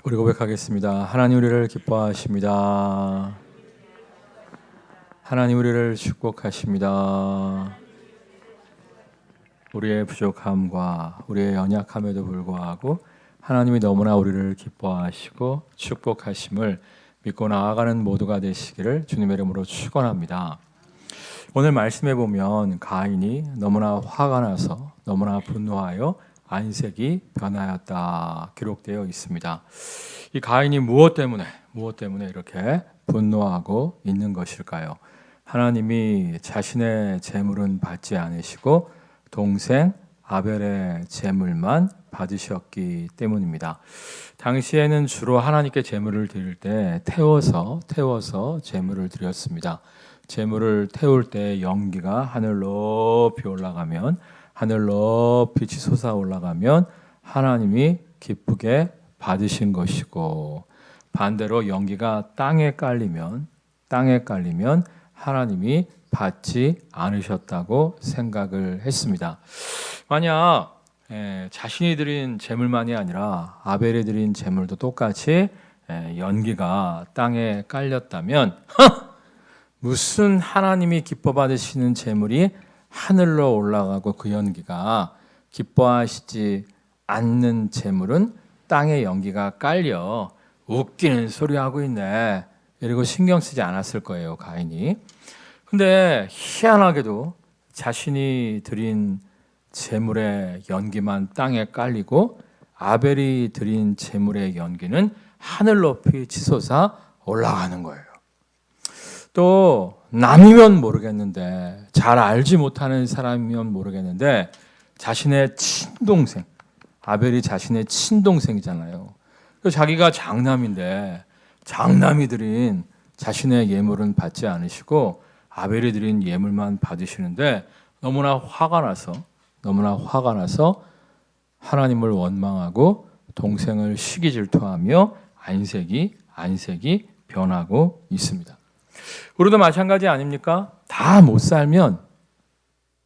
우리 고백하겠습니다. 하나님 우리를 기뻐하십니다. 하나님 우리를 축복하십니다. 우리의 부족함과 우리의 연약함에도 불구하고 하나님이 너무나 우리를 기뻐하시고 축복하심을 믿고 나아가는 모두가 되시기를 주님의 이름으로 축원합니다. 오늘 말씀해 보면 가인이 너무나 화가 나서 너무나 분노하여 안색이 변하였다 기록되어 있습니다. 이 가인이 무엇 때문에 이렇게 분노하고 있는 것일까요? 하나님이 자신의 재물은 받지 않으시고 동생 아벨의 재물만 받으셨기 때문입니다. 당시에는 주로 하나님께 재물을 드릴 때 태워서 재물을 드렸습니다. 재물을 태울 때 연기가 하늘 높이 올라가면, 하늘 높이 솟아 올라가면 하나님이 기쁘게 받으신 것이고, 반대로 연기가 땅에 깔리면 하나님이 받지 않으셨다고 생각을 했습니다. 만약 자신이 드린 재물만이 아니라 아벨이 드린 재물도 똑같이 연기가 땅에 깔렸다면 무슨 하나님이 기뻐 받으시는 재물이 하늘로 올라가고 그 연기가 기뻐하시지 않는 재물은 땅에 연기가 깔려 웃기는 소리 하고 있네 이러고 신경 쓰지 않았을 거예요, 가인이. 근데 희한하게도 자신이 드린 재물의 연기만 땅에 깔리고 아벨이 드린 재물의 연기는 하늘 높이 치솟아 올라가는 거예요. 또 남이면 모르겠는데, 잘 알지 못하는 사람이면 모르겠는데 자신의 친동생, 아벨이 자신의 친동생이잖아요. 자기가 장남인데 장남이 드린 자신의 예물은 받지 않으시고 아벨이 드린 예물만 받으시는데 너무나 화가 나서 하나님을 원망하고 동생을 시기 질투하며 안색이 변하고 있습니다. 우리도 마찬가지 아닙니까? 다 못 살면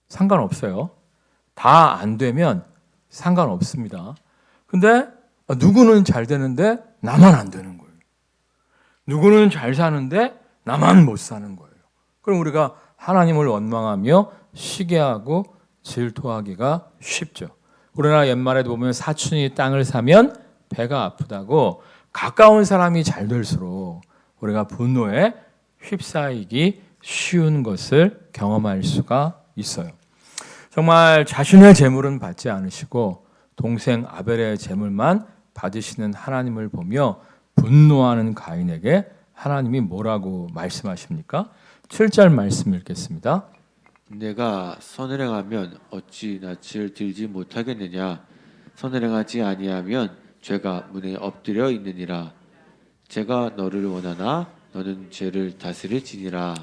상관없어요. 다 안 되면 상관없습니다. 근데 누구는 잘 되는데 나만 안 되는 거예요. 누구는 잘 사는데 나만 못 사는 거예요. 그럼 우리가 하나님을 원망하며 시기하고 질투하기가 쉽죠. 우리나라 옛말에도 보면 사촌이 땅을 사면 배가 아프다고 가까운 사람이 잘 될수록 우리가 분노에 휩싸이기 쉬운 것을 경험할 수가 있어요. 정말 자신의 재물은 받지 않으시고 동생 아벨의 재물만 받으시는 하나님을 보며 분노하는 가인에게 하나님이 뭐라고 말씀하십니까? 7절 말씀 읽겠습니다. 내가 선을 행하면 어찌 낯을 들지 못하겠느냐? 선을 행하지 아니하면 죄가 문에 엎드려 있느니라. 제가 너를 원하나 너는 죄를 다스릴지니라.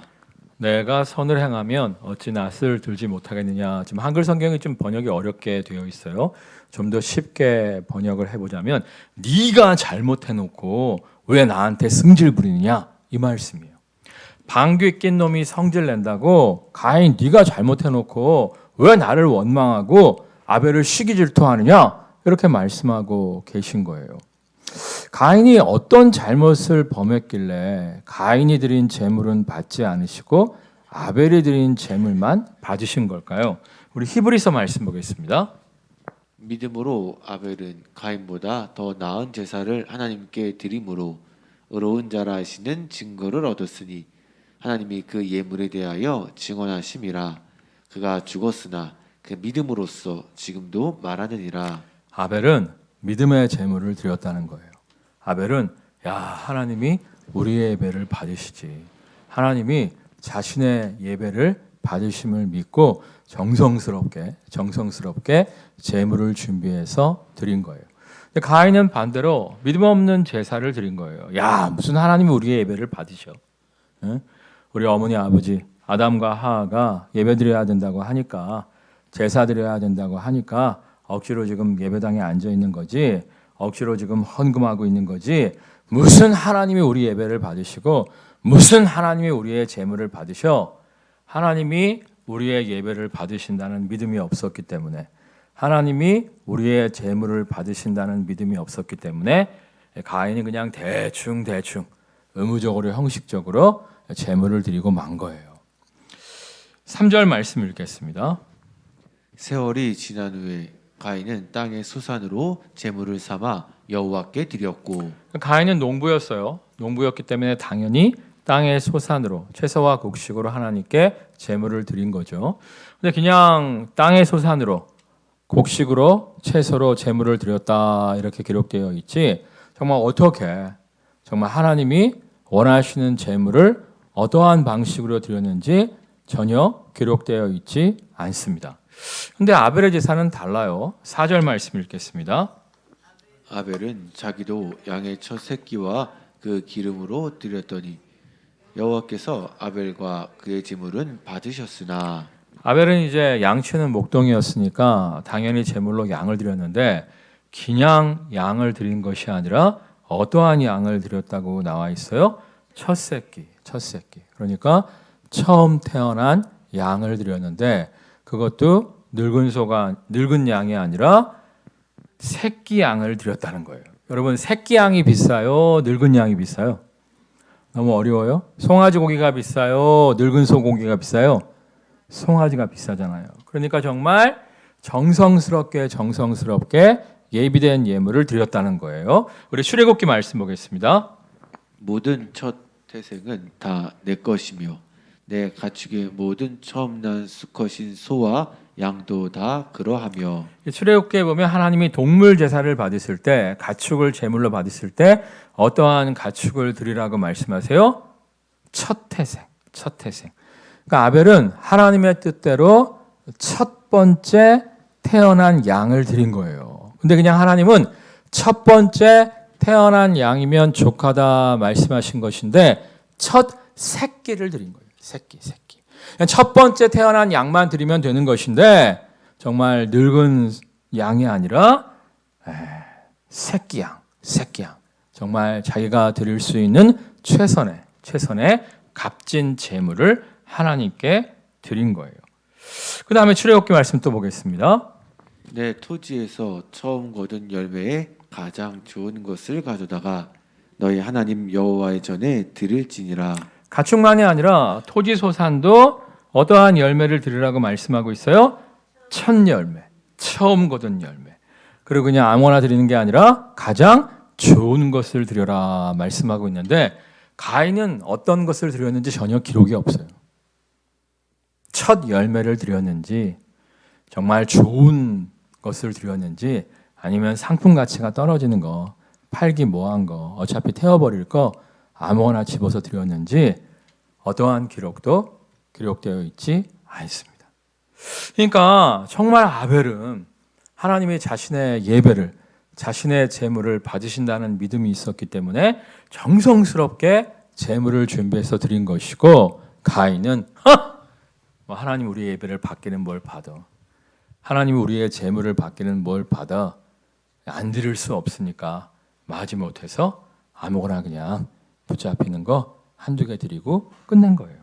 내가 선을 행하면 어찌 낯을 들지 못하겠느냐. 지금 한글 성경이 좀 번역이 어렵게 되어 있어요. 좀 더 쉽게 번역을 해보자면 네가 잘못해놓고 왜 나한테 승질 부리느냐 이 말씀이에요. 방귀 낀 놈이 성질 낸다고 가인 네가 잘못해놓고 왜 나를 원망하고 아벨을 시기 질투하느냐 이렇게 말씀하고 계신 거예요. 가인이 어떤 잘못을 범했길래 가인이 드린 재물은 받지 않으시고 아벨이 드린 재물만 받으신 걸까요? 우리 히브리서 말씀 보겠습니다. 믿음으로 아벨은 가인보다 더 나은 제사를 하나님께 드림으로 의로운 자라 하시는 증거를 얻었으니 하나님이 그 예물에 대하여 증언하심이라. 그가 죽었으나 그 믿음으로써 지금도 말하느니라. 아벨은 믿음의 재물을 드렸다는 거예요. 아벨은 하나님이 우리의 예배를 받으시지, 하나님이 자신의 예배를 받으심을 믿고 정성스럽게 제물을 준비해서 드린 거예요. 근데 가인은 반대로 믿음 없는 제사를 드린 거예요. 무슨 하나님이 우리의 예배를 받으셔? 응? 우리 어머니 아버지 아담과 하하가 예배 드려야 된다고 하니까, 제사 드려야 된다고 하니까 억지로 지금 예배당에 앉아 있는 거지, 억지로 지금 헌금하고 있는 거지, 무슨 하나님이 우리 예배를 받으시고 무슨 하나님이 우리의 제물을 받으셔? 하나님이 우리의 예배를 받으신다는 믿음이 없었기 때문에, 하나님이 우리의 제물을 받으신다는 믿음이 없었기 때문에 가인이 그냥 대충 의무적으로 형식적으로 제물을 드리고 만 거예요. 3절 말씀 읽겠습니다. 세월이 지난 후에 가인은 땅의 소산으로 제물을 삼아 여호와께 드렸고 가인은 농부였어요. 농부였기 때문에 당연히 땅의 소산으로 채소와 곡식으로 하나님께 제물을 드린 거죠. 근데 그냥 땅의 소산으로 곡식으로 채소로 제물을 드렸다 이렇게 기록되어 있지 정말 어떻게 정말 하나님이 원하시는 제물을 어떠한 방식으로 드렸는지 전혀 기록되어 있지 않습니다. 근데 아벨의 제사는 달라요. 4절 말씀 읽겠습니다. 아벨은 자기도 양의 첫 새끼와 그 기름으로 드렸더니 여호와께서 아벨과 그의 제물은 받으셨으나 아벨은 이제 양치는 목동이었으니까 당연히 제물로 양을 드렸는데 그냥 양을 드린 것이 아니라 어떠한 양을 드렸다고 나와 있어요? 첫 새끼. 그러니까 처음 태어난 양을 드렸는데 그것도 늙은 양이 아니라 새끼 양을 드렸다는 거예요. 여러분 새끼 양이 비싸요? 늙은 양이 비싸요? 너무 어려워요? 송아지 고기가 비싸요? 늙은 소 고기가 비싸요? 송아지가 비싸잖아요. 그러니까 정말 정성스럽게 예비된 예물을 드렸다는 거예요. 우리 출애굽기 말씀 보겠습니다. 모든 첫 태생은 다 내 것이며 내 가축의 모든 처음 난 수컷인 소와 양도 다 그러하며 출애굽기에 보면 하나님이 동물 제사를 받으실 때 가축을 제물로 받으실 때 어떠한 가축을 드리라고 말씀하세요? 첫 태생. 그러니까 아벨은 하나님의 뜻대로 첫 번째 태어난 양을 드린 거예요. 근데 그냥 하나님은 첫 번째 태어난 양이면 족하다 말씀하신 것인데 첫 새끼를 드린 거예요. 새끼. 첫 번째 태어난 양만 드리면 되는 것인데 정말 늙은 양이 아니라 새끼 양. 정말 자기가 드릴 수 있는 최선의 값진 제물을 하나님께 드린 거예요. 그 다음에 출애굽기 말씀 또 보겠습니다. 내 토지에서 처음 거둔 열매에 가장 좋은 것을 가져다가 너희 하나님 여호와의 전에 드릴지니라. 가축만이 아니라 토지 소산도 어떠한 열매를 드리라고 말씀하고 있어요? 첫 열매, 처음 거둔 열매. 그리고 그냥 아무거나 드리는 게 아니라 가장 좋은 것을 드려라 말씀하고 있는데 가인은 어떤 것을 드렸는지 전혀 기록이 없어요. 첫 열매를 드렸는지 정말 좋은 것을 드렸는지 아니면 상품 가치가 떨어지는 거, 팔기 뭐한 거, 어차피 태워버릴 거 아무거나 집어서 드렸는지 어떠한 기록도 기록되어 있지 않습니다. 그러니까 정말 아벨은 하나님이 자신의 예배를, 자신의 제물을 받으신다는 믿음이 있었기 때문에 정성스럽게 제물을 준비해서 드린 것이고 가인은 하나님 우리의 예배를 받기는 뭘 받아. 하나님이 우리의 제물을 받기는 뭘 받아. 안 드릴 수 없으니까 마지못해서 아무거나 그냥 붙잡히는 거 한두 개 드리고 끝낸 거예요.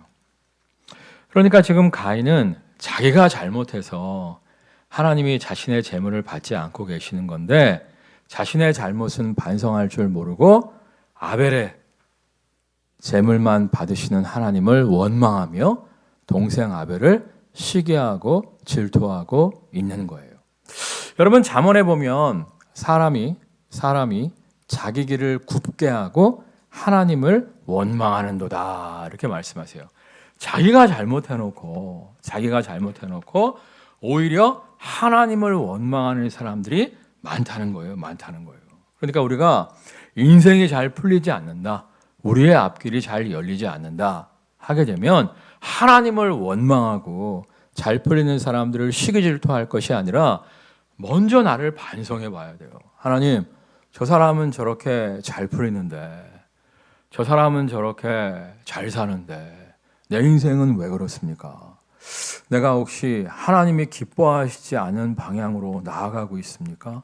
그러니까 지금 가인은 자기가 잘못해서 하나님이 자신의 제물을 받지 않고 계시는 건데 자신의 잘못은 반성할 줄 모르고 아벨의 제물만 받으시는 하나님을 원망하며 동생 아벨을 시기하고 질투하고 있는 거예요. 여러분 잠언에 보면 사람이 자기 길을 굽게 하고 하나님을 원망하는도다 이렇게 말씀하세요. 자기가 잘못해놓고 오히려 하나님을 원망하는 사람들이 많다는 거예요. 그러니까 우리가 인생이 잘 풀리지 않는다, 우리의 앞길이 잘 열리지 않는다 하게 되면 하나님을 원망하고 잘 풀리는 사람들을 시기 질투할 것이 아니라 먼저 나를 반성해 봐야 돼요. 하나님, 저 사람은 저렇게 잘 풀리는데, 저 사람은 저렇게 잘 사는데 내 인생은 왜 그렇습니까? 내가 혹시 하나님이 기뻐하시지 않은 방향으로 나아가고 있습니까?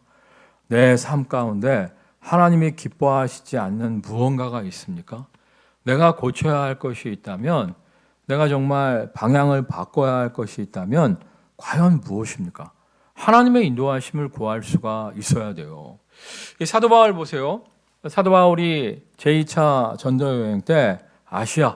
내 삶 가운데 하나님이 기뻐하시지 않는 무언가가 있습니까? 내가 고쳐야 할 것이 있다면, 내가 정말 방향을 바꿔야 할 것이 있다면 과연 무엇입니까? 하나님의 인도하심을 구할 수가 있어야 돼요. 사도 바울 보세요. 사도 바울이 제2차 전도 여행 때 아시아,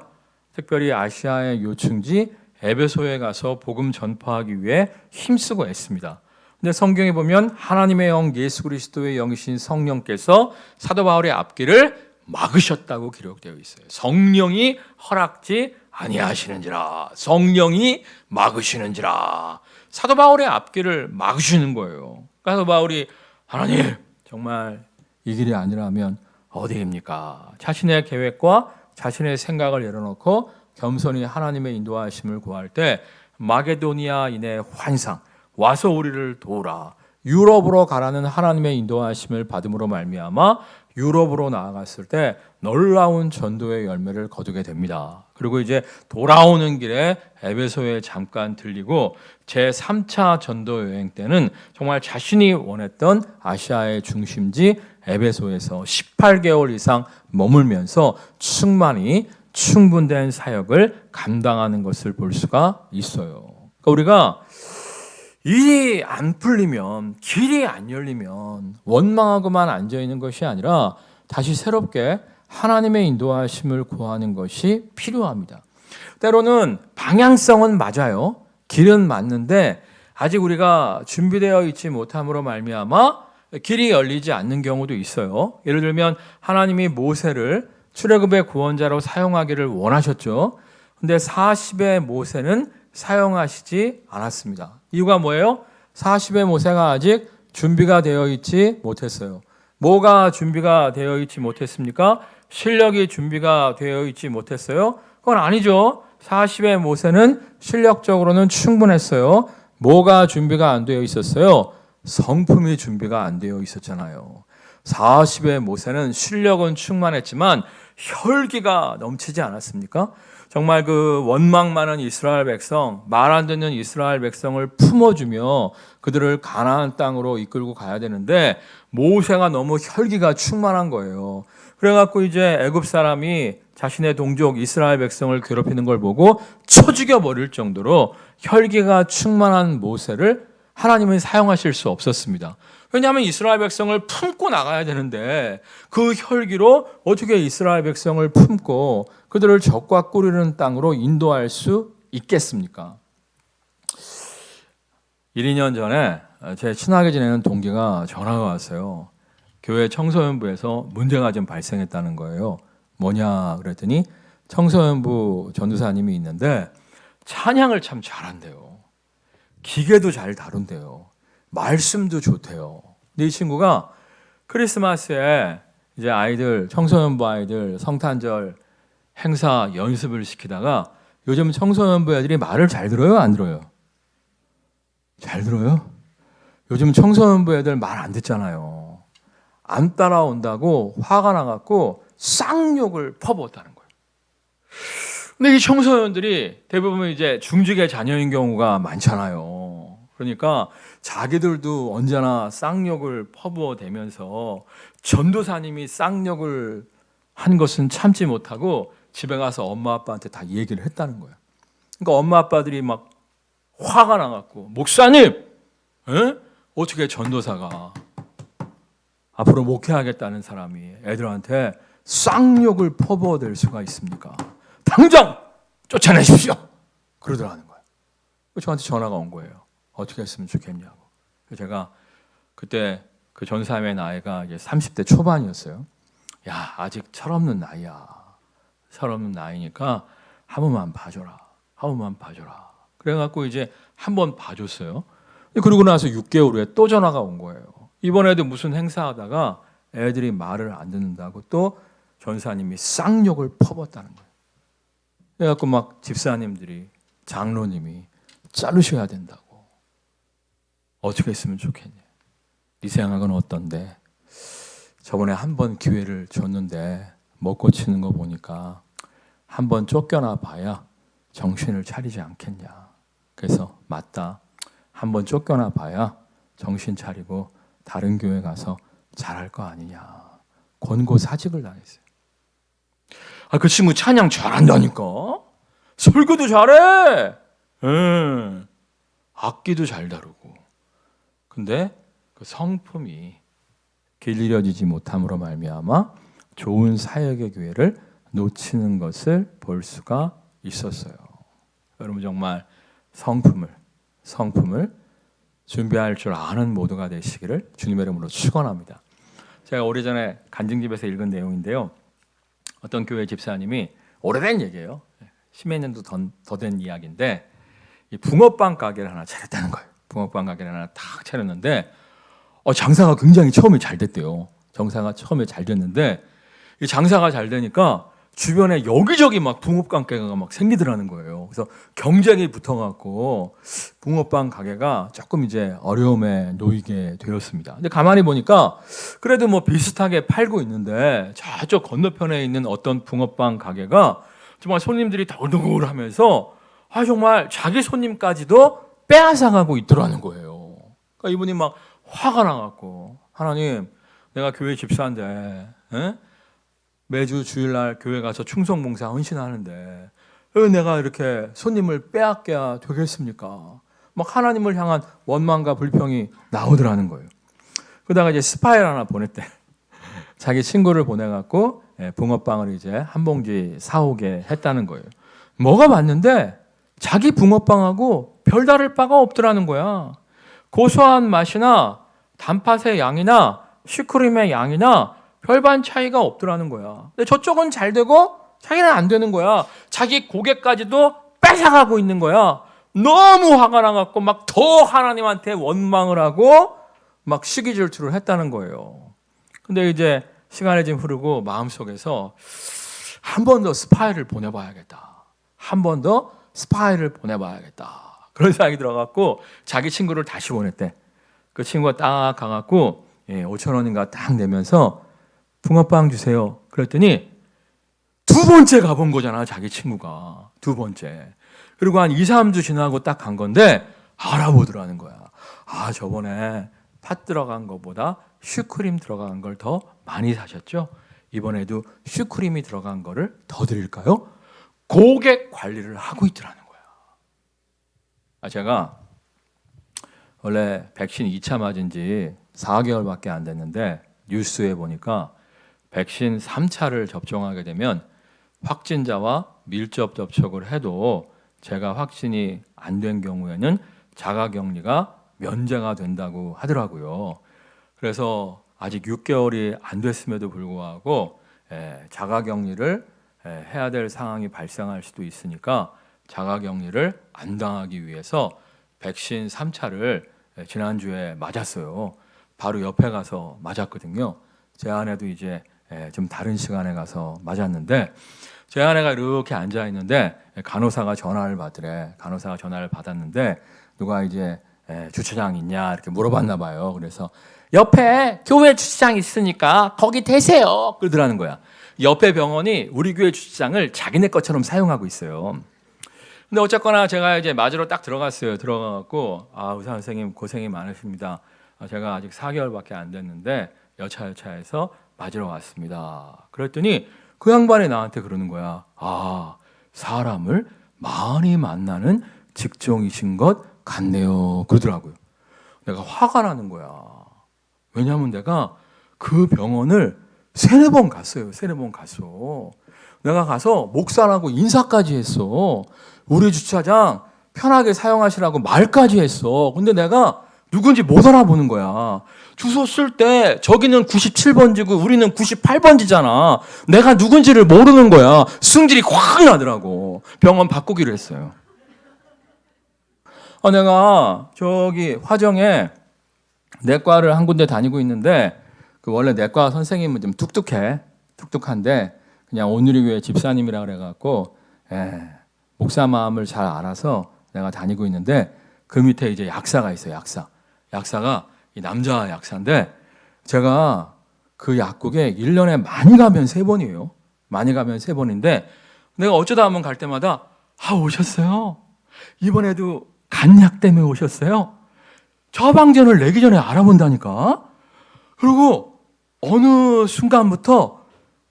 특별히 아시아의 요충지 에베소에 가서 복음 전파하기 위해 힘쓰고 했습니다. 근데 성경에 보면 하나님의 영 예수 그리스도의 영이신 성령께서 사도 바울의 앞길을 막으셨다고 기록되어 있어요. 성령이 허락지 아니하시는지라. 성령이 막으시는지라. 사도 바울의 앞길을 막으시는 거예요. 사도 바울이 하나님 정말 이 길이 아니라면 어디입니까? 자신의 계획과 자신의 생각을 내려놓고 겸손히 하나님의 인도하심을 구할 때 마게도니아인의 환상 와서 우리를 도우라. 유럽으로 가라는 하나님의 인도하심을 받음으로 말미암아 유럽으로 나아갔을 때 놀라운 전도의 열매를 거두게 됩니다. 그리고 이제 돌아오는 길에 에베소에 잠깐 들리고 제3차 전도 여행 때는 정말 자신이 원했던 아시아의 중심지 에베소에서 18개월 이상 머물면서 충분된 사역을 감당하는 것을 볼 수가 있어요. 그러니까 우리가 일이 안 풀리면, 길이 안 열리면 원망하고만 앉아있는 것이 아니라 다시 새롭게 하나님의 인도하심을 구하는 것이 필요합니다. 때로는 방향성은 맞아요. 길은 맞는데 아직 우리가 준비되어 있지 못함으로 말미암아 길이 열리지 않는 경우도 있어요. 예를 들면 하나님이 모세를 출애굽의 구원자로 사용하기를 원하셨죠. 근데 40의 모세는 사용하시지 않았습니다. 이유가 뭐예요? 40의 모세가 아직 준비가 되어 있지 못했어요. 뭐가 준비가 되어 있지 못했습니까? 실력이 준비가 되어 있지 못했어요? 그건 아니죠. 40의 모세는 실력적으로는 충분했어요. 뭐가 준비가 안 되어 있었어요? 성품이 준비가 안 되어 있었잖아요. 40의 모세는 실력은 충만했지만 혈기가 넘치지 않았습니까? 정말 그 원망 많은 이스라엘 백성, 말 안 듣는 이스라엘 백성을 품어주며 그들을 가나안 땅으로 이끌고 가야 되는데 모세가 너무 혈기가 충만한 거예요. 그래갖고 이제 애굽 사람이 자신의 동족 이스라엘 백성을 괴롭히는 걸 보고 쳐 죽여버릴 정도로 혈기가 충만한 모세를 하나님은 사용하실 수 없었습니다. 왜냐하면 이스라엘 백성을 품고 나가야 되는데 그 혈기로 어떻게 이스라엘 백성을 품고 그들을 적과 꿀이는 땅으로 인도할 수 있겠습니까? 1, 2년 전에 제 친하게 지내는 동기가 전화가 왔어요. 교회 청소년부에서 문제가 좀 발생했다는 거예요. 뭐냐 그랬더니 청소년부 전도사님이 있는데 찬양을 참 잘한대요. 기계도 잘 다룬대요. 말씀도 좋대요. 근데 이 친구가 크리스마스에 이제 아이들, 청소년부 아이들 성탄절 행사 연습을 시키다가 요즘 청소년부 애들이 말을 잘 들어요? 안 들어요? 잘 들어요? 요즘 청소년부 애들 말 안 듣잖아요. 안 따라온다고 화가 나갖고 쌍욕을 퍼부었다는 거예요. 근데 이 청소년들이 대부분 이제 중직의 자녀인 경우가 많잖아요. 그러니까 자기들도 언제나 쌍욕을 퍼부어대면서 전도사님이 쌍욕을 한 것은 참지 못하고 집에 가서 엄마 아빠한테 다 얘기를 했다는 거예요. 그러니까 엄마 아빠들이 막 화가 나갖고 목사님, 에? 어떻게 전도사가 앞으로 목회하겠다는 사람이 애들한테 쌍욕을 퍼부어댈 수가 있습니까? 당장 쫓아내십시오. 그러더라는 거예요. 저한테 전화가 온 거예요. 어떻게 했으면 좋겠냐고. 제가 그때 그 전사님의 나이가 이제 30대 초반이었어요. 야, 아직 철없는 나이야. 철없는 나이니까 한 번만 봐줘라. 한 번만 봐줘라. 그래갖고 이제 한 번 봐줬어요. 그러고 나서 6개월 후에 또 전화가 온 거예요. 이번에도 무슨 행사하다가 애들이 말을 안 듣는다고 또 전사님이 쌍욕을 퍼붓다는 거예요. 그래갖고 막 집사님들이, 장로님이 자르셔야 된다고. 어떻게 했으면 좋겠냐. 네 생각은 어떤데? 저번에 한 번 기회를 줬는데 못 고치는 거 보니까 한 번 쫓겨나 봐야 정신을 차리지 않겠냐. 그래서 맞다. 한 번 쫓겨나 봐야 정신 차리고 다른 교회 가서 잘할 거 아니냐. 권고사직을 당했어요. 아, 그 친구 찬양 잘한다니까. 설교도 잘해. 악기도 잘 다루고. 근데 그 성품이 길들여지지 못함으로 말미암아 좋은 사역의 기회를 놓치는 것을 볼 수가 있었어요. 여러분 정말 성품을 준비할 줄 아는 모두가 되시기를 주님의 이름으로 축원합니다. 제가 오래전에 간증집에서 읽은 내용인데요. 어떤 교회 집사님이 오래된 얘기예요. 십몇 년도 더 된 이야기인데 이 붕어빵 가게를 하나 차렸다는 거예요. 붕어빵 가게를 하나 딱 차렸는데 장사가 굉장히 처음에 잘 됐대요. 장사가 처음에 잘 됐는데 이 장사가 잘 되니까 주변에 여기저기 막 붕어빵 가게가 막 생기더라는 거예요. 그래서 경쟁이 붙어갖고 붕어빵 가게가 조금 이제 어려움에 놓이게 되었습니다. 근데 가만히 보니까 그래도 뭐 비슷하게 팔고 있는데 저쪽 건너편에 있는 어떤 붕어빵 가게가 정말 손님들이 덜덜하면서 정말 자기 손님까지도 빼앗아가고 있더라는 거예요. 그러니까 이분이 막 화가 나갖고 하나님, 내가 교회 집사인데 매주 주일날 교회 가서 충성봉사 헌신하는데 왜 내가 이렇게 손님을 빼앗겨야 되겠습니까? 막 하나님을 향한 원망과 불평이 나오더라는 거예요. 그러다가 이제 스파이를 하나 보냈대. 자기 친구를 보내갖고 붕어빵을 이제 한 봉지 사오게 했다는 거예요. 뭐가 맞는데 자기 붕어빵하고 별다를 바가 없더라는 거야. 고소한 맛이나 단팥의 양이나 슈크림의 양이나 별반 차이가 없더라는 거야. 근데 저쪽은 잘 되고 자기는 안 되는 거야. 자기 고객까지도 뺏어가고 있는 거야. 너무 화가 나갖고 막 더 하나님한테 원망을 하고 막 시기 질투를 했다는 거예요. 근데 이제 시간이 좀 흐르고 마음속에서 한 번 더 스파이를 보내봐야겠다. 한 번 더 스파이를 보내봐야겠다. 그런 생각이 들어갖고 자기 친구를 다시 보냈대. 그 친구가 딱 가갖고 5천 원인가 딱 내면서 붕어빵 주세요. 그랬더니 두 번째 가본 거잖아, 자기 친구가. 두 번째. 그리고 한 2, 3주 지나고 딱 간 건데 알아보더라는 거야. 저번에 팥 들어간 것보다 슈크림 들어간 걸 더 많이 사셨죠? 이번에도 슈크림이 들어간 거를 더 드릴까요? 고객 관리를 하고 있더라는 거야. 제가 원래 백신 2차 맞은 지 4개월밖에 안 됐는데 뉴스에 보니까 백신 3차를 접종하게 되면 확진자와 밀접 접촉을 해도 제가 확진이 안 된 경우에는 자가격리가 면제가 된다고 하더라고요. 그래서 아직 6개월이 안 됐음에도 불구하고 자가격리를 해야 될 상황이 발생할 수도 있으니까 자가격리를 안 당하기 위해서 백신 3차를 지난주에 맞았어요. 바로 옆에 가서 맞았거든요. 제 아내도 이제 좀 다른 시간에 가서 맞았는데 제 아내가 이렇게 앉아 있는데 간호사가 전화를 받으래. 간호사가 전화를 받았는데 누가 이제 주차장 있냐 이렇게 물어봤나 봐요. 그래서 옆에 교회 주차장 있으니까 거기 대세요. 그러더라는 거야. 옆에 병원이 우리 교회 주차장을 자기네 것처럼 사용하고 있어요. 근데 어쨌거나 제가 이제 맞으러 딱 들어갔어요. 들어가갖고 의사 선생님 고생이 많으십니다. 제가 아직 4개월밖에 안 됐는데 여차여차해서 맞으러 왔습니다. 그랬더니 그 양반이 나한테 그러는 거야. 사람을 많이 만나는 직종이신 것 같네요. 그러더라고요. 내가 화가 나는 거야. 왜냐하면 내가 그 병원을 3-4번 갔어요. 3-4번 갔어. 내가 가서 목사라고 인사까지 했어. 우리 주차장 편하게 사용하시라고 말까지 했어. 근데 내가 누군지 못 알아보는 거야. 주소 쓸 때 저기는 97번지고 우리는 98번지잖아. 내가 누군지를 모르는 거야. 승질이 확 나더라고. 병원 바꾸기로 했어요. 내가 저기 화정에 내과를 한 군데 다니고 있는데 그 원래 내과 선생님은 좀 뚝뚝한데 그냥 온누리교회 집사님이라 그래갖고 목사 마음을 잘 알아서 내가 다니고 있는데 그 밑에 이제 약사가 있어요. 약사가 이 남자 약사인데 제가 그 약국에 1년에 많이 가면 3번이에요. 많이 가면 3번인데 내가 어쩌다 한번 갈 때마다 오셨어요? 이번에도 간약 때문에 오셨어요? 처방전을 내기 전에 알아본다니까. 그리고 어느 순간부터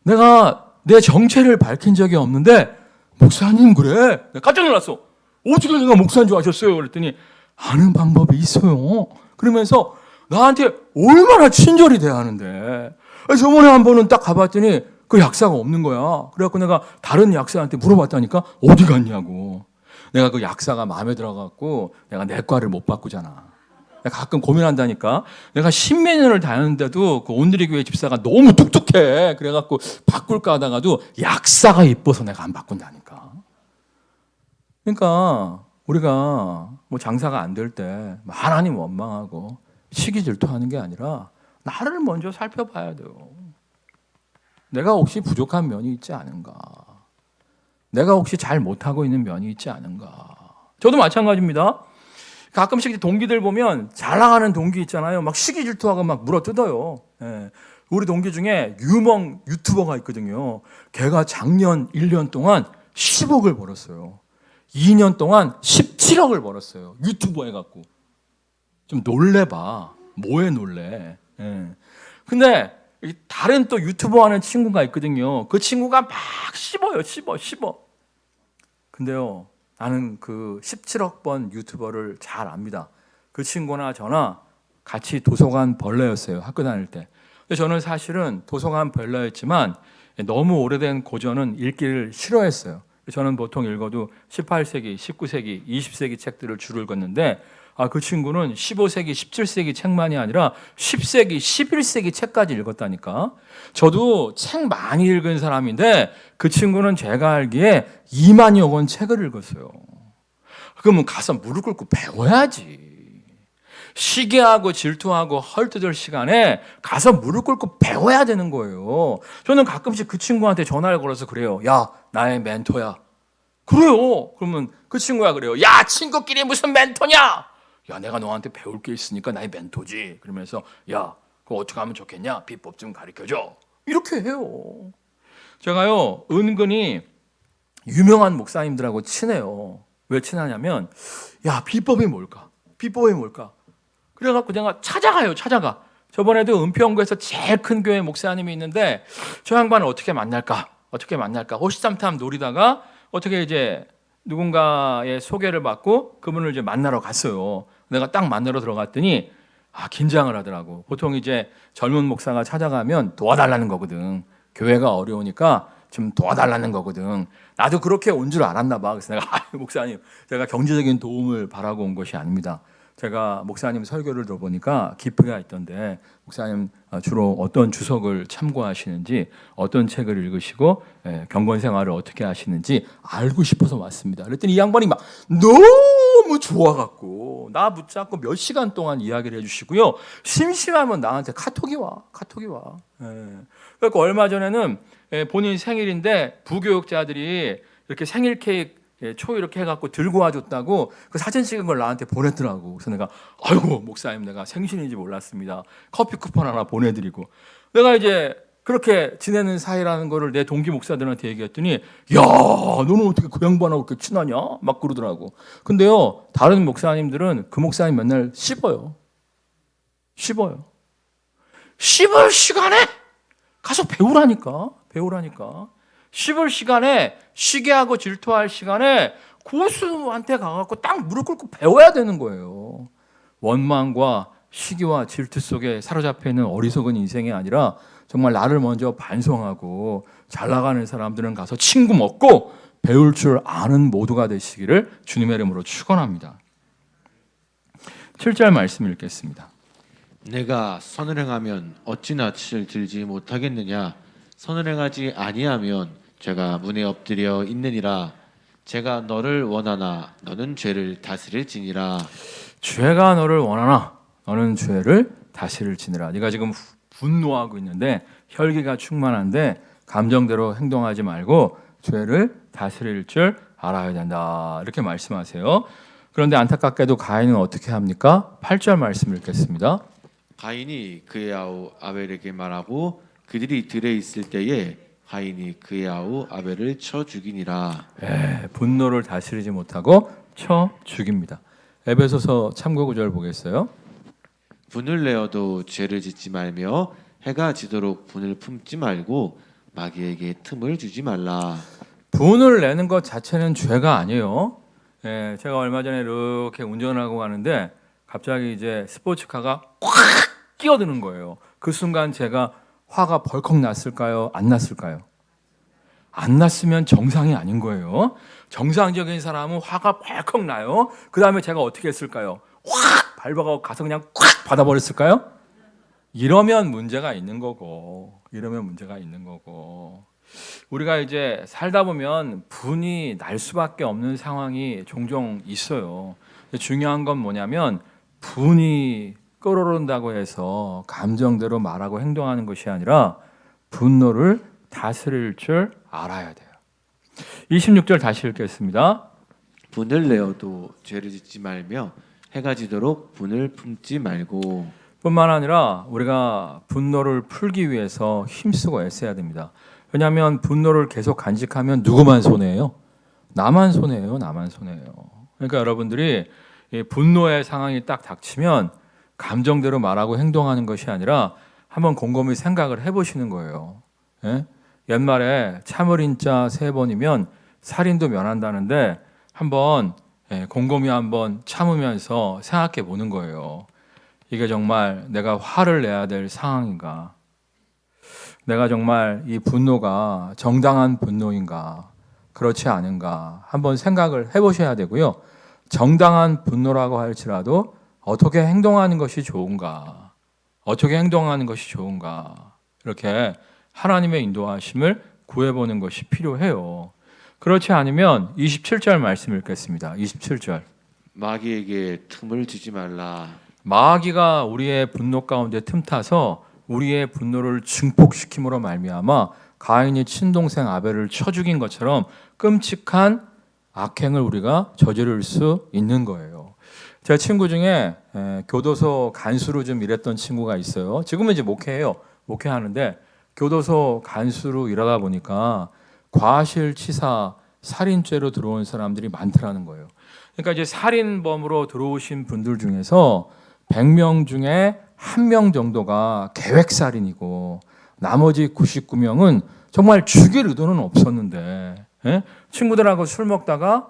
내가 내 정체를 밝힌 적이 없는데 목사님 그래? 내가 깜짝 놀랐어. 어떻게 내가 목사인 줄 아셨어요? 그랬더니 아는 방법이 있어요. 그러면서 나한테 얼마나 친절히 대하는데. 저번에 한 번은 딱 가봤더니 그 약사가 없는 거야. 그래갖고 내가 다른 약사한테 물어봤다니까 어디 갔냐고. 내가 그 약사가 마음에 들어갖고 내가 내과를 못 바꾸잖아. 내가 가끔 고민한다니까. 내가 십몇 년을 다녔는데도 그 온누리 교회 집사가 너무 뚝뚝해. 그래갖고 바꿀까 하다가도 약사가 이뻐서 내가 안 바꾼다니까. 그러니까 우리가 뭐 장사가 안 될 때 하나님 원망하고 시기 질투하는 게 아니라 나를 먼저 살펴봐야 돼요. 내가 혹시 부족한 면이 있지 않은가? 내가 혹시 잘 못하고 있는 면이 있지 않은가? 저도 마찬가지입니다. 가끔씩 동기들 보면 잘 나가는 동기 있잖아요. 막 시기 질투하고 막 물어뜯어요. 예. 우리 동기 중에 유명 유튜버가 있거든요. 걔가 작년 1년 동안 10억을 벌었어요. 2년 동안 17억을 벌었어요. 유튜버 해갖고. 좀 놀래봐. 뭐에 놀래? 예. 근데 다른 또 유튜버 하는 친구가 있거든요. 그 친구가 막 씹어. 근데요, 나는 그 17억 번 유튜버를 잘 압니다. 그 친구나 저나 같이 도서관 벌레였어요. 학교 다닐 때. 근데 저는 사실은 도서관 벌레였지만 너무 오래된 고전은 읽기를 싫어했어요. 저는 보통 읽어도 18세기, 19세기, 20세기 책들을 줄을 걷는데 그 친구는 15세기, 17세기 책만이 아니라 10세기, 11세기 책까지 읽었다니까. 저도 책 많이 읽은 사람인데 그 친구는 제가 알기에 2만여 권 책을 읽었어요. 그러면 가서 무릎 꿇고 배워야지. 시기하고 질투하고 헐뜯을 시간에 가서 무릎 꿇고 배워야 되는 거예요. 저는 가끔씩 그 친구한테 전화를 걸어서 그래요. 야, 나의 멘토야. 그래요. 그러면 그 친구가 그래요. 야, 친구끼리 무슨 멘토냐? 야, 내가 너한테 배울 게 있으니까 나의 멘토지. 그러면서 야, 그거 어떻게 하면 좋겠냐? 비법 좀 가르쳐줘. 이렇게 해요. 제가요, 은근히 유명한 목사님들하고 친해요. 왜 친하냐면 야, 비법이 뭘까? 그래갖고 내가 찾아가. 저번에도 은평구에서 제일 큰 교회 목사님이 있는데 저 양반을 어떻게 만날까? 호시탐탐 노리다가 어떻게 이제 누군가의 소개를 받고 그분을 이제 만나러 갔어요. 내가 딱 만나러 들어갔더니 긴장을 하더라고. 보통 이제 젊은 목사가 찾아가면 도와달라는 거거든. 교회가 어려우니까 좀 도와달라는 거거든. 나도 그렇게 온 줄 알았나 봐. 그래서 내가 목사님, 제가 경제적인 도움을 바라고 온 것이 아닙니다. 제가 목사님 설교를 들어보니까 기표가 있던데 목사님 주로 어떤 주석을 참고하시는지 어떤 책을 읽으시고 경건 생활을 어떻게 하시는지 알고 싶어서 왔습니다. 그랬더니 이 양반이 막 너무 좋아갖고 나 붙잡고 몇 시간 동안 이야기를 해주시고요. 심심하면 나한테 카톡이 와. 그래서 얼마 전에는 본인 생일인데 부교육자들이 이렇게 생일 케이크 초 이렇게 해갖고 들고 와줬다고 그 사진 찍은 걸 나한테 보냈더라고. 그래서 내가 아이고 목사님 내가 생신인지 몰랐습니다. 커피 쿠폰 하나 보내드리고 내가 이제 그렇게 지내는 사이라는 거를 내 동기 목사들한테 얘기했더니 야 너는 어떻게 그 양반하고 그렇게 친하냐 막 그러더라고. 근데요 다른 목사님들은 그 목사님 맨날 씹어요. 씹을 시간에 가서 배우라니까. 씹을 시간에 시기하고 질투할 시간에 고수한테 가갖고 딱 무릎 꿇고 배워야 되는 거예요. 원망과 시기와 질투 속에 사로잡혀 있는 어리석은 인생이 아니라 정말 나를 먼저 반성하고 잘 나가는 사람들은 가서 친구 먹고 배울 줄 아는 모두가 되시기를 주님의 이름으로 축원합니다. 7절 말씀 읽겠습니다. 내가 선을 행하면 어찌 낯을 들지 못하겠느냐? 선을 행하지 아니하면 죄가 문에 엎드려 있느니라. 제가 너를 원하나 너는 죄를 다스릴지니라. 죄가 너를 원하나 너는 죄를 다스릴지니라. 네가 지금 분노하고 있는데 혈기가 충만한데 감정대로 행동하지 말고 죄를 다스릴 줄 알아야 된다. 이렇게 말씀하세요. 그런데 안타깝게도 가인은 어떻게 합니까? 8절 말씀 읽겠습니다. 가인이 그의 아우 아벨에게 말하고 그들이 들에 있을 때에 가인이 그의 아우 아벨을 쳐 죽이니라. 분노를 다스리지 못하고 쳐 죽입니다. 에베소서 참고 구절 보겠어요. 분을 내어도 죄를 짓지 말며 해가 지도록 분을 품지 말고 마귀에게 틈을 주지 말라. 분을 내는 것 자체는 죄가 아니에요. 제가 얼마 전에 이렇게 운전하고 가는데 갑자기 이제 스포츠카가 꽉 끼어드는 거예요. 그 순간 제가 화가 벌컥 났을까요? 안 났을까요? 안 났으면 정상이 아닌 거예요. 정상적인 사람은 화가 벌컥 나요. 그 다음에 제가 어떻게 했을까요? 확 밟아가고 가서 그냥 꽉 받아버렸을까요? 이러면 문제가 있는 거고, 우리가 이제 살다 보면 분이 날 수밖에 없는 상황이 종종 있어요. 중요한 건 뭐냐면 분이 끓어오른다고 해서 감정대로 말하고 행동하는 것이 아니라 분노를 다스릴 줄 알아야 돼요. 26절 다시 읽겠습니다. 분을 내어도 죄를 짓지 말며 해가 지도록 분을 품지 말고. 뿐만 아니라 우리가 분노를 풀기 위해서 힘쓰고 애써야 됩니다. 왜냐하면 분노를 계속 간직하면 누구만 손해예요? 나만 손해예요. 그러니까 여러분들이 이 분노의 상황이 딱 닥치면 감정대로 말하고 행동하는 것이 아니라 한번 곰곰이 생각을 해보시는 거예요. 예? 옛말에 참을인자 3번이면 살인도 면한다는데 한번 곰곰이 한번 참으면서 생각해 보는 거예요. 이게 정말 내가 화를 내야 될 상황인가? 내가 정말 이 분노가 정당한 분노인가? 그렇지 않은가? 한번 생각을 해보셔야 되고요. 정당한 분노라고 할지라도 어떻게 행동하는 것이 좋은가? 이렇게 하나님의 인도하심을 구해보는 것이 필요해요. 그렇지 않으면 27절 말씀 읽겠습니다. 27절. 마귀에게 틈을 주지 말라. 마귀가 우리의 분노 가운데 틈타서 우리의 분노를 증폭시킴으로 말미암아 가인이 친동생 아벨을 쳐 죽인 것처럼 끔찍한 악행을 우리가 저지를 수 있는 거예요. 제 친구 중에 교도소 간수로 좀 일했던 친구가 있어요. 지금은 이제 목회하는데 교도소 간수로 일하다 보니까 과실치사 살인죄로 들어온 사람들이 많더라는 거예요. 그러니까 이제 살인범으로 들어오신 분들 중에서 100명 중에 1명 정도가 계획살인이고 나머지 99명은 정말 죽일 의도는 없었는데 친구들하고 술 먹다가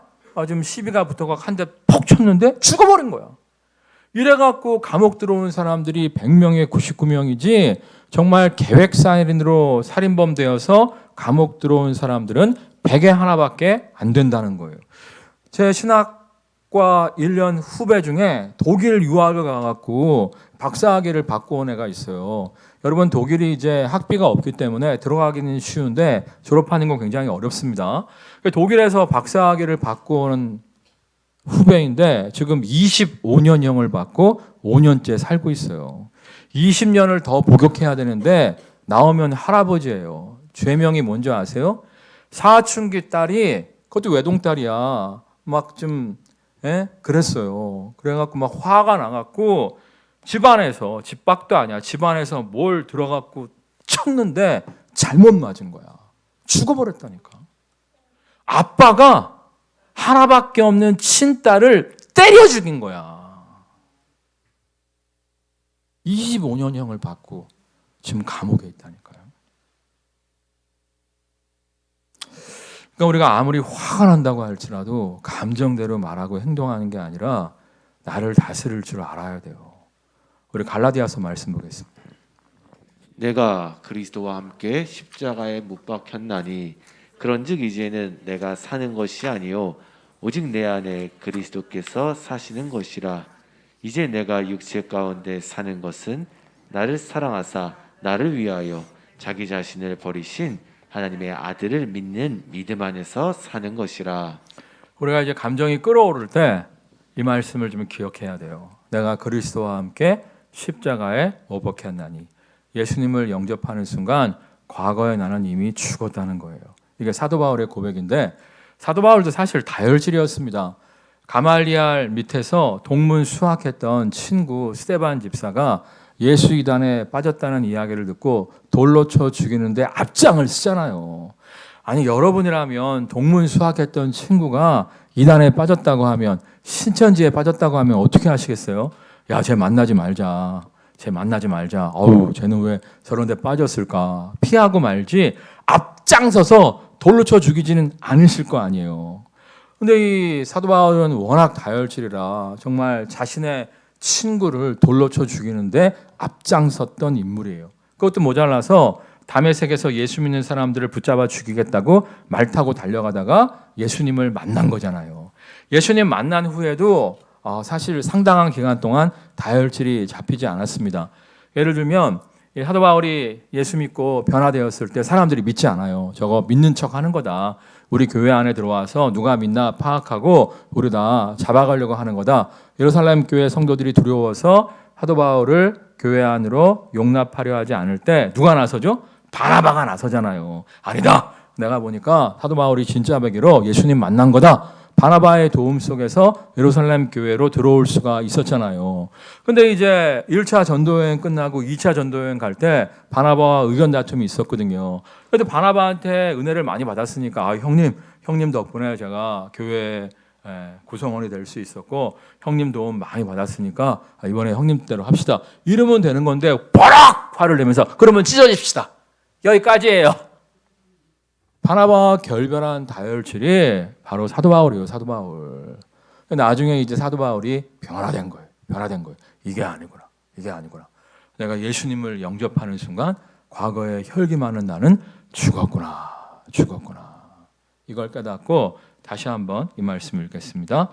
좀 시비가 붙어가 한 대 퍽 쳤는데 죽어버린 거야. 이래갖고 감옥 들어온 사람들이 100명에 99명이지 정말 계획살인으로 살인범 되어서 감옥 들어온 사람들은 100에 하나밖에 안 된다는 거예요. 제 신학과 1년 후배 중에 독일 유학을 가갖고 박사학위를 받고 온 애가 있어요. 여러분 독일이 이제 학비가 없기 때문에 들어가기는 쉬운데 졸업하는 건 굉장히 어렵습니다. 독일에서 박사학위를 받고 온 후배인데 지금 25년형을 받고 5년째 살고 있어요. 20년을 더 복역해야 되는데 나오면 할아버지예요. 죄명이 뭔지 아세요? 사춘기 딸이 그것도 외동딸이야. 막 좀 그랬어요. 그래갖고 막 화가 나갖고 집안에서 집밖도 아니야. 집안에서 뭘 들어갖고 쳤는데 잘못 맞은 거야. 죽어버렸다니까. 아빠가 하나밖에 없는 친딸을 때려 죽인 거야. 25년형을 받고 지금 감옥에 있다니까요. 그러니까 우리가 아무리 화가 난다고 할지라도 감정대로 말하고 행동하는 게 아니라 나를 다스릴 줄 알아야 돼요. 우리 갈라디아서 말씀 보겠습니다. 내가 그리스도와 함께 십자가에 못 박혔나니 그런즉 이제는 내가 사는 것이 아니요 오직 내 안에 그리스도께서 사시는 것이라. 이제 내가 육체 가운데 사는 것은 나를 사랑하사 나를 위하여 자기 자신을 버리신 하나님의 아들을 믿는 믿음 안에서 사는 것이라. 우리가 이제 감정이 끓어오를 때 이 말씀을 좀 기억해야 돼요. 내가 그리스도와 함께 십자가에 못 박혔나니. 예수님을 영접하는 순간 과거에 나는 이미 죽었다는 거예요. 이게 사도 바울의 고백인데 사도 바울도 사실 다혈질이었습니다. 가말리알 밑에서 동문 수학했던 친구 스데반 집사가 예수 이단에 빠졌다는 이야기를 듣고 돌로 쳐 죽이는데 앞장을 쓰잖아요. 아니 여러분이라면 동문 수학했던 친구가 이단에 빠졌다고 하면 신천지에 빠졌다고 하면 어떻게 하시겠어요? 야, 쟤 만나지 말자. 어우, 쟤는 왜 저런 데 빠졌을까? 피하고 말지 앞장서서 돌로 쳐 죽이지는 않으실 거 아니에요. 근데 이 사도 바울은 워낙 다혈질이라 정말 자신의 친구를 돌로 쳐 죽이는데 앞장섰던 인물이에요. 그것도 모자라서 다메섹에서 예수 믿는 사람들을 붙잡아 죽이겠다고 말 타고 달려가다가 예수님을 만난 거잖아요. 예수님 만난 후에도 사실 상당한 기간 동안 다혈질이 잡히지 않았습니다. 예를 들면 사도 바울이 예수 믿고 변화되었을 때 사람들이 믿지 않아요. 저거 믿는 척 하는 거다. 우리 교회 안에 들어와서 누가 믿나 파악하고 우리 다 잡아가려고 하는 거다. 예루살렘 교회 성도들이 두려워서 사도 바울을 교회 안으로 용납하려 하지 않을 때 누가 나서죠? 바나바가 나서잖아요. 아니다. 내가 보니까 사도 바울이 진짜 베개로 예수님 만난 거다. 바나바의 도움 속에서 예루살렘 교회로 들어올 수가 있었잖아요. 근데 이제 1차 전도여행 끝나고 2차 전도여행 갈 때 바나바와 의견 다툼이 있었거든요. 그래도 바나바한테 은혜를 많이 받았으니까 형님 덕분에 제가 교회 구성원이 될 수 있었고 형님 도움 많이 받았으니까 이번에 형님 대로 합시다. 이러면 되는 건데 버럭 화를 내면서 그러면 찢어집시다. 여기까지예요. 바나바와 결별한 다혈질이 바로 사도 바울이에요. 사도 바울. 나중에 이제 사도 바울이 변화된 거예요. 이게 아니구나. 내가 예수님을 영접하는 순간 과거의 혈기 많은 나는 죽었구나. 이걸 깨닫고 다시 한번 이 말씀을 읽겠습니다.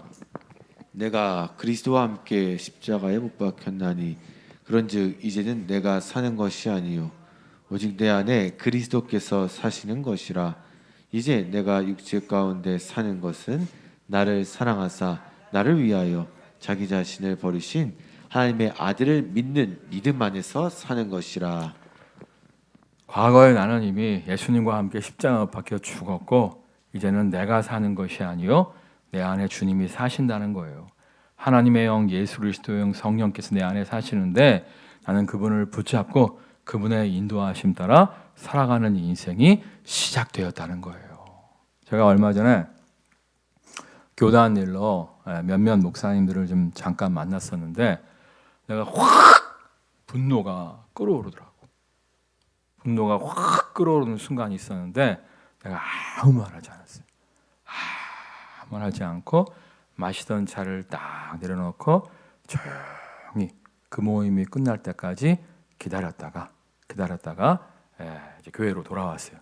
내가 그리스도와 함께 십자가에 못 박혔나니 그런즉 이제는 내가 사는 것이 아니요 오직 내 안에 그리스도께서 사시는 것이라. 이제 내가 육체 가운데 사는 것은 나를 사랑하사 나를 위하여 자기 자신을 버리신 하나님의 아들을 믿는 믿음 안에서 사는 것이라. 과거의 나는 이미 예수님과 함께 십자가에 박혀 죽었고 이제는 내가 사는 것이 아니요 내 안에 주님이 사신다는 거예요. 하나님의 영 예수 그리스도의 영 성령께서 내 안에 사시는데 나는 그분을 붙잡고 그분의 인도하심 따라 살아가는 인생이 시작되었다는 거예요. 제가 얼마 전에 교단 일로 몇몇 목사님들을 좀 잠깐 만났었는데 내가 확 분노가 끓어오르더라고. 분노가 확 끓어오르는 순간이 있었는데 내가 아무 말 하지 않았어요. 아무 말 하지 않고 마시던 차를 딱 내려놓고 조용히 그 모임이 끝날 때까지 기다렸다가 이제 교회로 돌아왔어요.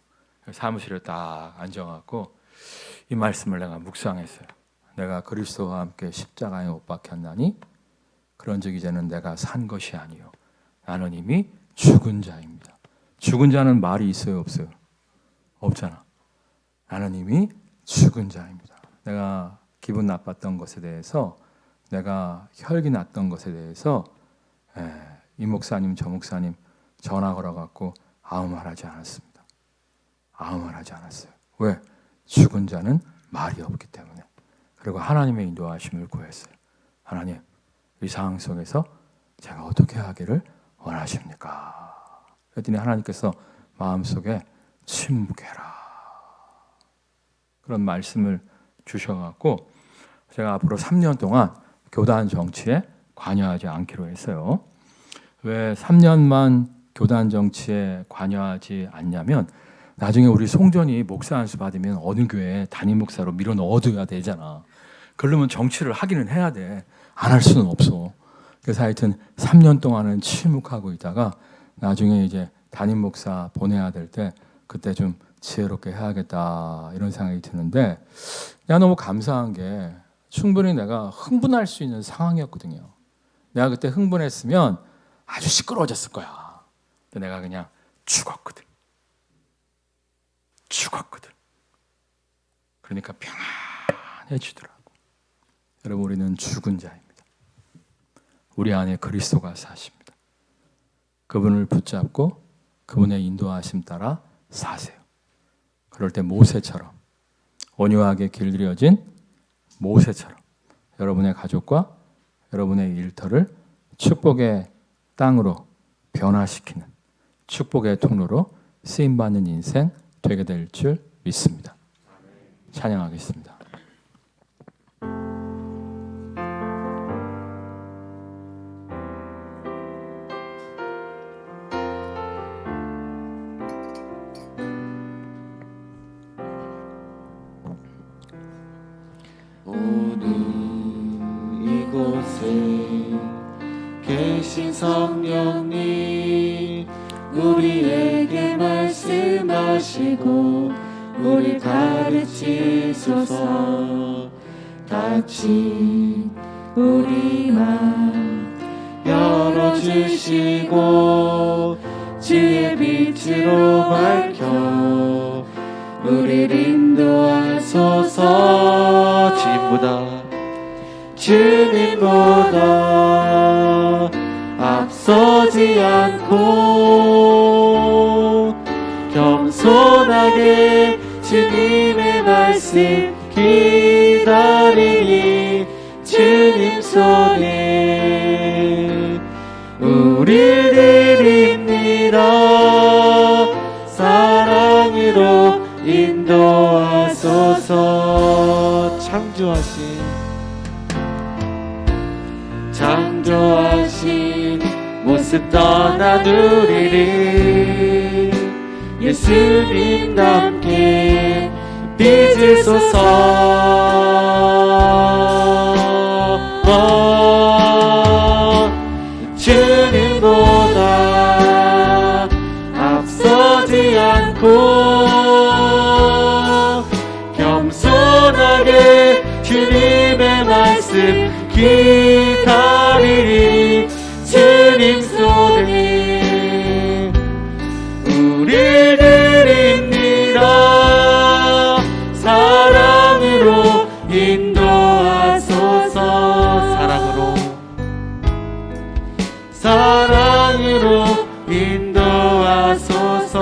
사무실에 딱 앉아갖고 이 말씀을 내가 묵상했어요. 내가 그리스도와 함께 십자가에 못 박혔나니 그런즉 이제는 내가 산 것이 아니요 나는 이미 죽은 자입니다. 죽은 자는 말이 있어요, 없어요? 없잖아. 나는 이미 죽은 자입니다. 내가 기분 나빴던 것에 대해서, 내가 혈기 났던 것에 대해서 이 목사님 저 목사님 전화 걸어갖고 아무 말하지 않았습니다. 아무 말하지 않았어요. 왜? 죽은 자는 말이 없기 때문에. 그리고 하나님의 인도하심을 구했어요. 하나님, 이 상황 속에서 제가 어떻게 하기를 원하십니까? 그랬더니 하나님께서 마음속에 침묵해라 그런 말씀을 주셔갖고 제가 앞으로 3년 동안 교단 정치에 관여하지 않기로 했어요. 왜 3년만 교단 정치에 관여하지 않냐면 나중에 우리 송전이 목사 안수 받으면 어느 교회에 담임 목사로 밀어 넣어둬야 되잖아. 그러면 정치를 하기는 해야 돼. 안 할 수는 없어. 그래서 하여튼 3년 동안은 침묵하고 있다가 나중에 이제 담임 목사 보내야 될 때 그때 좀 지혜롭게 해야겠다 이런 생각이 드는데 내가 너무 감사한 게 충분히 내가 흥분할 수 있는 상황이었거든요. 내가 그때 흥분했으면 아주 시끄러워졌을 거야. 근데 내가 그냥 죽었거든. 그러니까 평안해지더라고. 여러분 우리는 죽은 자입니다. 우리 안에 그리스도가 사십니다. 그분을 붙잡고 그분의 인도하심 따라 사세요. 그럴 때 모세처럼 온유하게 길들여진 모세처럼 여러분의 가족과 여러분의 일터를 축복의 땅으로 변화시키는 축복의 통로로 쓰임받는 인생 되게 될 줄 믿습니다. 찬양하겠습니다. 오늘 이곳에 성령님 우리에게 말씀하시고 우리 가르치소서. 다친 우리 맘 열어주시고 주의 빛으로 밝혀 우리를 인도하소서. 주님보다 앞서지 않고 겸손하게 주님의 말씀 기다리니 주님 손에 우리 드립니다. 사랑으로 인도하소서. 창조하신 모습 떠난 우리를 예수님 함께 빚으소서. 주님보다 앞서지 않고 겸손하게 주님의 말씀 기다리리 주님 손에 우리 드립니다. 사랑으로 인도하소서. 사랑으로 인도하소서.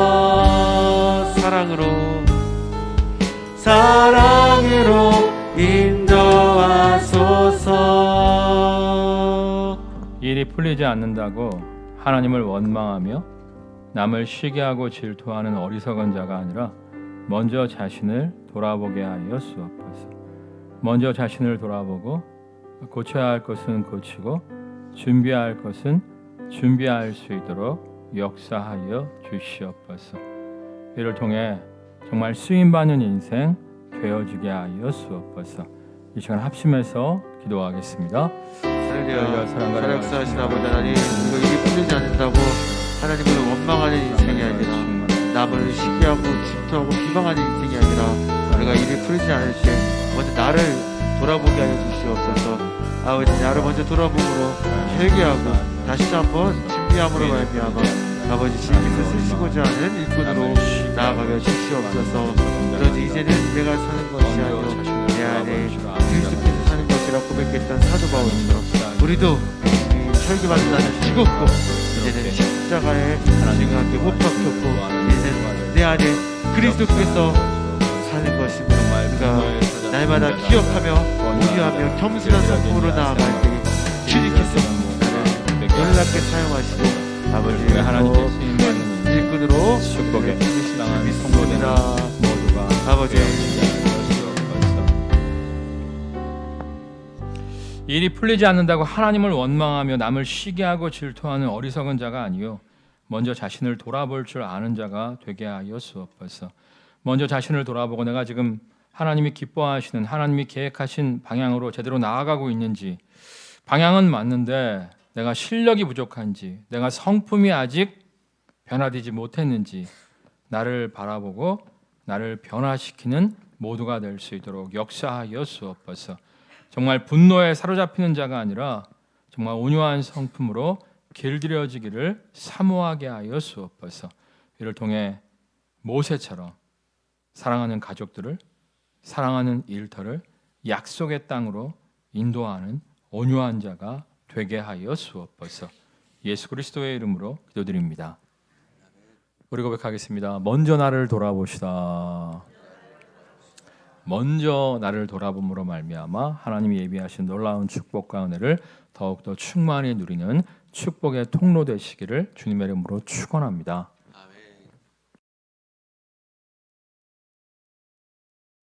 사랑으로 인도하소서. 일이 풀리지 않는다고 하나님을 원망하며 남을 시기하고 질투하는 어리석은 자가 아니라 먼저 자신을 돌아보게 하여 주옵소서. 먼저 자신을 돌아보고 고쳐야 할 것은 고치고 준비해야 할 것은 준비할 수 있도록 역사하여 주시옵소서. 이를 통해 정말 쓰임받는 인생 되어지게 하여 주옵소서. 이 시간 합심해서 기도하겠습니다. 할렐루야. 사랑 역사하신 아버지 하나님, 우리가 일이 풀리지 않는다고 하나님을 원망하는 인생이 아니라 남을 시기하고 질투하고 비방하는 인생이 아니라 우리가 일이 풀리지 않을 때 먼저 나를 돌아보게 하여 주시옵소서. 아버지, 나를 먼저 돌아보므로 회개하고 다시 한번 준비함으로 말미암아 아버지 주님께서 쓰시고자 하는 일꾼으로 나아가게 주시옵소서. 그러지 이제는 내가 사는 것이 아니요 내 안에 그리스도께서 사는 것이라 고백했던 사도 바울처럼 우리도 설교받는 나는 죽었고 이제는 십자가에 주님과 함께 못 박혔고 이제는 내 안에 그리스도께서 사는 것입니다. 우리가 날마다 기억하며 온유하며 겸손한 성품으로 나아갈 때 주님께서 나를 놀랍게 사용하시고 아버지 하나님의 일꾼으로 축복에 주시는 믿습니다. 모두가 아버지 일이 풀리지 않는다고 하나님을 원망하며 남을 시기하고 질투하는 어리석은 자가 아니요 먼저 자신을 돌아볼 줄 아는 자가 되게 하여 주옵소서. 먼저 자신을 돌아보고 내가 지금 하나님이 기뻐하시는 하나님이 계획하신 방향으로 제대로 나아가고 있는지, 방향은 맞는데 내가 실력이 부족한지, 내가 성품이 아직 변화되지 못했는지 나를 바라보고 나를 변화시키는 모두가 될 수 있도록 역사하여 주옵소서. 정말 분노에 사로잡히는 자가 아니라 정말 온유한 성품으로 길들여지기를 사모하게 하여 주옵소서. 이를 통해 모세처럼 사랑하는 가족들을, 사랑하는 일터를 약속의 땅으로 인도하는 온유한 자가 되게 하여 주옵소서. 예수 그리스도의 이름으로 기도드립니다. 우리 고백하겠습니다. 먼저 나를 돌아보시다. 먼저 나를 돌아봄으로 말미암아 하나님이 예비하신 놀라운 축복과 은혜를 더욱더 충만히 누리는 축복의 통로 되시기를 주님의 이름으로 축원합니다.